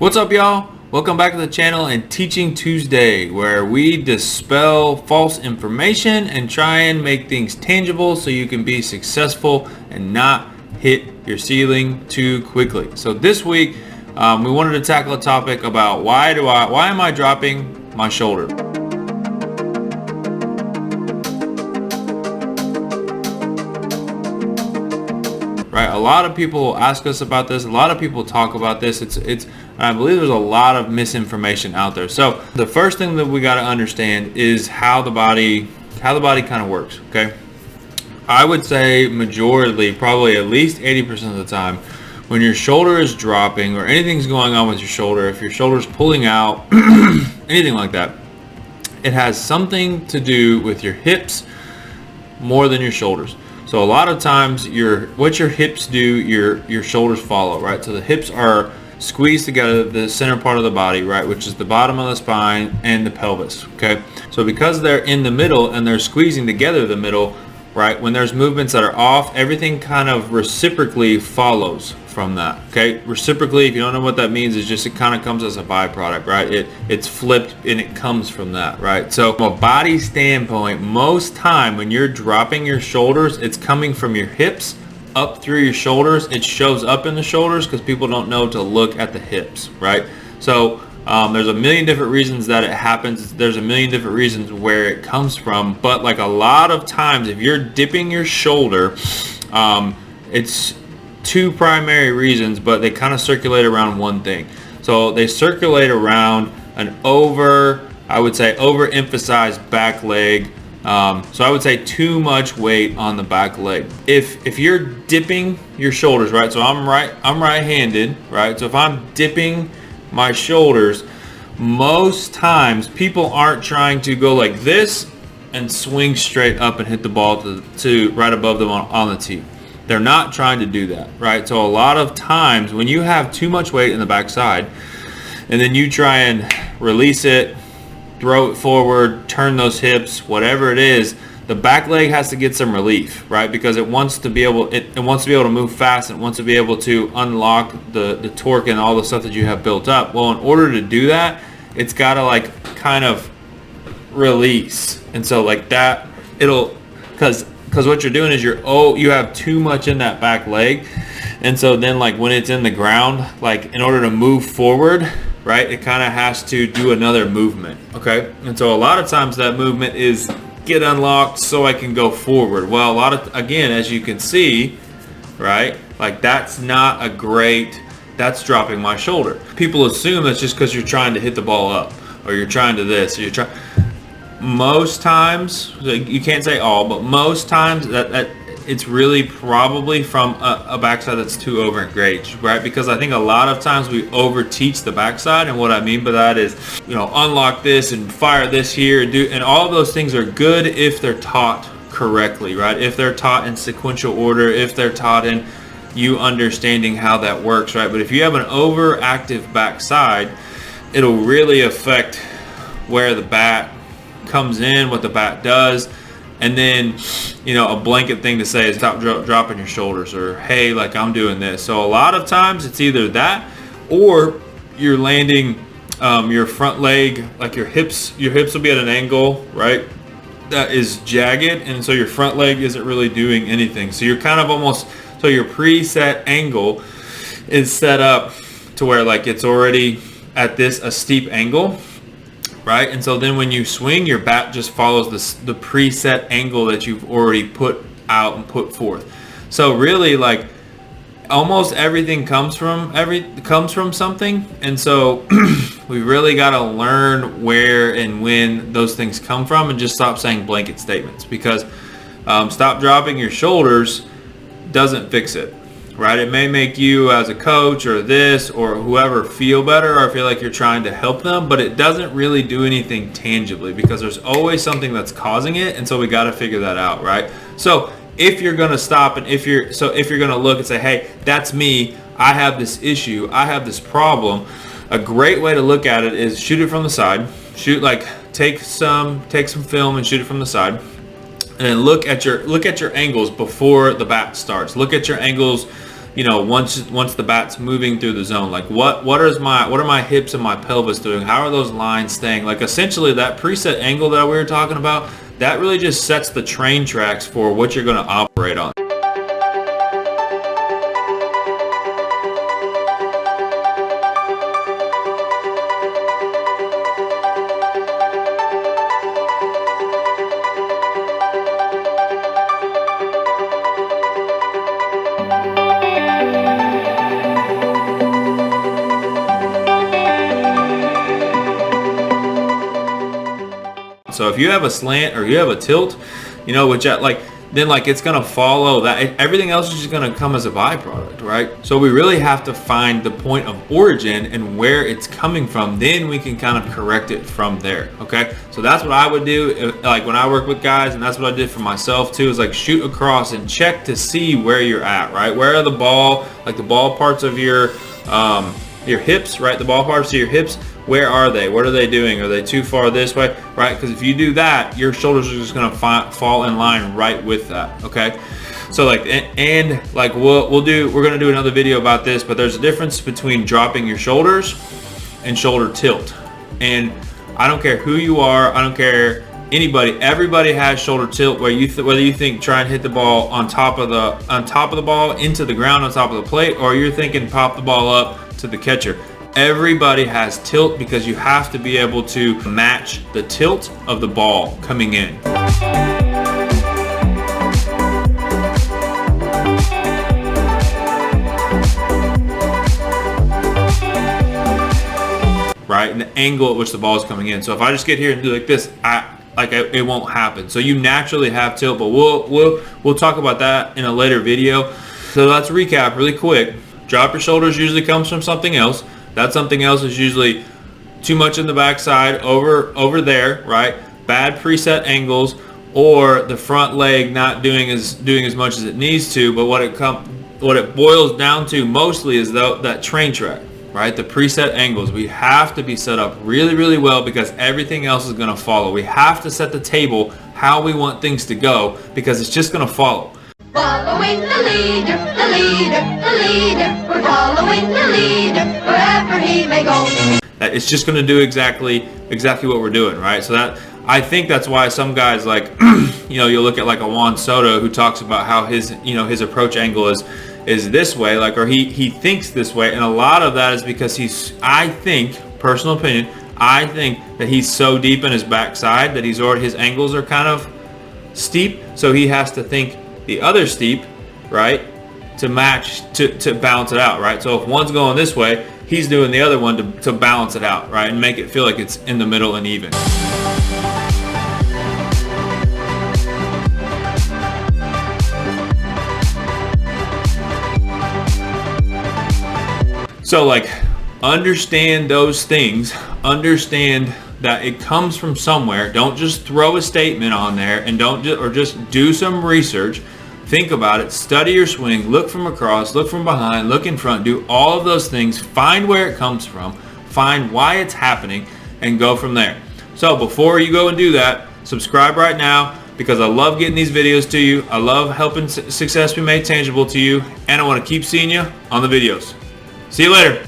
What's up, y'all? Welcome back to the channel and Teaching Tuesday, where we dispel false information and try and make things tangible so you can be successful and not hit your ceiling too quickly. So this week, we wanted to tackle a topic about why am I dropping my shoulder? Right? A lot of people ask us about this. A lot of people talk about this. I believe there's a lot of misinformation out there. So the first thing that we got to understand is how the body kind of works. Okay, I would say majority, probably at least 80% of the time, when your shoulder is dropping or anything's going on with your shoulder, if your shoulder's pulling out, anything like that, it has something to do with your hips more than your shoulders. So a lot of times what your hips do, your shoulders follow, right? So the hips are squeezed together, the center part of the body, right, which is the bottom of the spine and the pelvis. Okay, so because they're in the middle and they're squeezing together the middle, right, when there's movements that are off, everything kind of reciprocally follows from that. Okay, reciprocally, if you don't know what that means, it's just it kind of comes as a byproduct, right? It's flipped and it comes from that, right? So from a body standpoint, most time when you're dropping your shoulders, it's coming from your hips up through your shoulders. It shows up in the shoulders because people don't know to look at the hips, right? So there's a million different reasons that it happens. There's a million different reasons where it comes from, but like a lot of times if you're dipping your shoulder, it's two primary reasons, but they kind of circulate around one thing. So they circulate around an overemphasized back leg. So I would say too much weight on the back leg. If you're dipping your shoulders, right? So I'm right-handed, right? So if I'm dipping my shoulders, most times people aren't trying to go like this and swing straight up and hit the ball to right above them on the tee. They're not trying to do that, right? So a lot of times when you have too much weight in the backside and then you try and release it, throw it forward, turn those hips, whatever it is, the back leg has to get some relief, right? Because it wants to be able to move fast. It wants to be able to unlock the torque and all the stuff that you have built up. Well, in order to do that, it's got to like kind of release. And so like that, because what you're doing is you have too much in that back leg. And so then like when it's in the ground, like in order to move forward, right, it kind of has to do another movement. Okay, and so a lot of times that movement is get unlocked so I can go forward. Well, again, as you can see, right, like that's dropping my shoulder. People assume that's just because you're trying to hit the ball up or you're trying to this, or most times, you can't say all, but most times that it's really probably from a backside that's too over-engaged, right? Because I think a lot of times we over-teach the backside, and what I mean by that is, unlock this and fire this here, and all of those things are good if they're taught correctly, right? If they're taught in sequential order, if they're taught in you understanding how that works, right? But if you have an overactive backside, it'll really affect where the bat comes in, what the bat does. And then, a blanket thing to say is stop dropping your shoulders, or hey, like I'm doing this. So a lot of times it's either that or you're landing your front leg, like your hips will be at an angle, right, that is jagged, and so your front leg isn't really doing anything. So you're kind of so your preset angle is set up to where like it's already at a steep angle, right? And so then when you swing, your bat just follows the preset angle that you've already put out and put forth. So really, like almost everything comes from something. And so we really got to learn where and when those things come from, and just stop saying blanket statements, because stop dropping your shoulders doesn't fix it. Right? It may make you as a coach or this or whoever feel better, or feel like you're trying to help them, but it doesn't really do anything tangibly, because there's always something that's causing it. And so we got to figure that out, right? So if you're going to stop and if you're going to look and say, hey, that's me, I have this issue, I have this problem, a great way to look at it is shoot it from the side. Take some film and shoot it from the side. And then look at your angles before the bat starts. Look at your angles once the bat's moving through the zone. Like what are my hips and my pelvis doing? How are those lines staying? Like essentially that preset angle that we were talking about, that really just sets the train tracks for what you're going to operate on. So if you have a slant or you have a tilt, which then it's gonna follow that. Everything else is just gonna come as a byproduct, right? So we really have to find the point of origin and where it's coming from. Then we can kind of correct it from there. Okay. So that's what I would do, like when I work with guys, and that's what I did for myself too. Is like shoot across and check to see where you're at, right? Where are the ball parts of your hips, right? The ball parts of your hips. Where are they? What are they doing? Are they too far this way, right? Because if you do that, your shoulders are just gonna fall in line right with that. Okay, so we're gonna do another video about this, but there's a difference between dropping your shoulders and shoulder tilt. And I don't care who you are, I don't care anybody, everybody has shoulder tilt whether you think try and hit the ball on top of the ball into the ground on top of the plate, or you're thinking pop the ball up to the catcher. Everybody has tilt because you have to be able to match the tilt of the ball coming in. Right, and the angle at which the ball is coming in. So if I just get here and do like this, it won't happen. So you naturally have tilt, but we'll talk about that in a later video. So let's recap really quick. Drop your shoulders usually comes from something else. That something else is usually too much in the backside over there, right? Bad preset angles, or the front leg not doing as much as it needs to. But what it boils down to mostly is that train track, right? The preset angles. We have to be set up really, really well because everything else is going to follow. We have to set the table how we want things to go because it's just going to follow. Following the leader, the leader, the leader. We're following the leader wherever he may go. It's just going to do exactly what we're doing, right? So that I think that's why some guys you look at like a Juan Soto who talks about how his approach angle is this way, or he thinks this way, and a lot of that is because personal opinion, I think that he's so deep in his backside that his angles are kind of steep, so he has to think the other steep, right, to match, to balance it out, right? So if one's going this way, he's doing the other one to balance it out, right, and make it feel like it's in the middle and even. So understand those things, understand that it comes from somewhere. Don't just throw a statement on there, and just do some research. Think about it, study your swing, look from across, look from behind, look in front, do all of those things, find where it comes from, find why it's happening, and go from there. So before you go and do that, subscribe right now because I love getting these videos to you. I love helping success be made tangible to you, and I want to keep seeing you on the videos. See you later.